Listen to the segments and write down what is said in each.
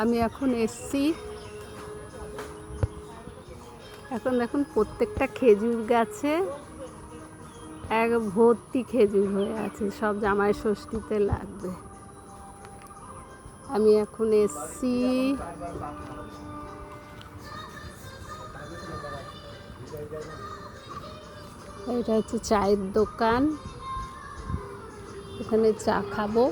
আমি এখন এসছি, এখন দেখুন প্রত্যেকটা খেজুর গাছে এক ভর্তি খেজুর হয়ে আছে, সব জামাই ষষ্ঠীতে লাগবে। আমি এখন এসছি এটা হচ্ছে চায়ের দোকান, এখানে চা খাবো।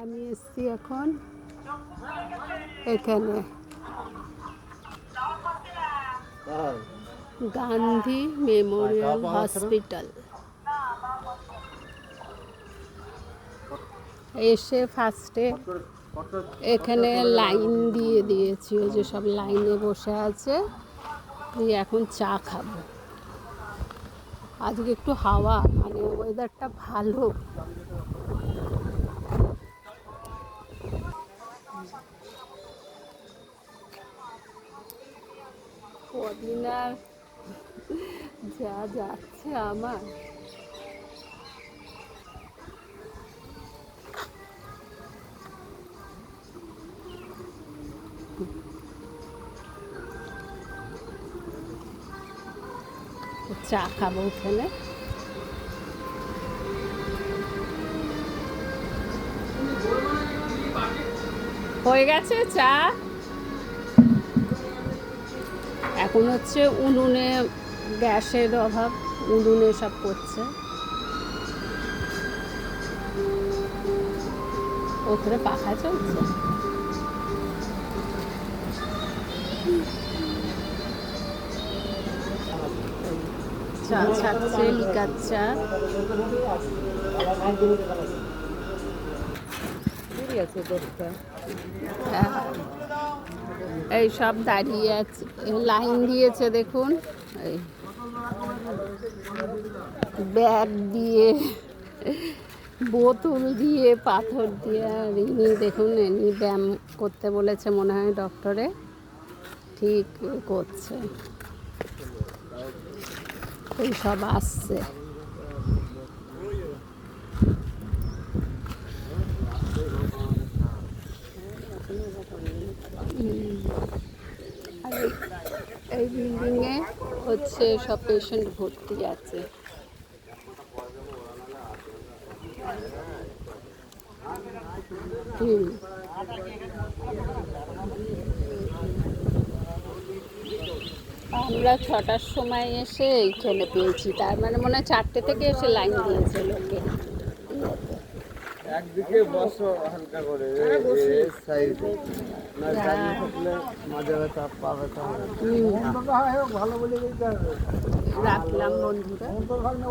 আমি এসছি এখন এখানে গান্ধী মেমোরিয়াল হসপিটাল। এসে ফার্স্টে এখানে লাইন দিয়ে দিয়েছি, ওই যে সব লাইনে বসে আছে, দিয়ে এখন চা খাবো। আজকে একটু হাওয়া, মানে ওয়েদারটা ভালো। কদিন আর যা যাচ্ছে আমার। চা খাবো ওখানে। হয়ে গেছে চা। এখন হচ্ছে উনুনে, গ্যাসের অভাব, উনুনে সব করছে। ওপরে পাখা চলছে। চা ছাড়ছে, লিকার চা। এই সব দাঁড়িয়ে আছে, লাইন দিয়েছে দেখুন, এই ব্যাগ দিয়ে, বোতল দিয়ে, পাথর দিয়ে। আর ইনি দেখুন, ইনি ব্যায়াম করতে বলেছে মনে হয় ডক্টরে, ঠিক করছে। এই সব আসছে। আর এই বিল্ডিংয়ে হচ্ছে সব পেশেন্ট ভর্তি আছে। আমরা 6টার সময় এসে এইখানে পেয়েছি, তার মানে মনে হয় 4টে থেকে এসে লাইন দিয়েছে লোকে। একদিকে বসো হালকা করে, সাইডে না গাড়ি থাকলে মাঝে ব্যথা, পা ব্যথা ভালো বলে দিতে হবে। রাখলাম বন্ধুরা। ভালো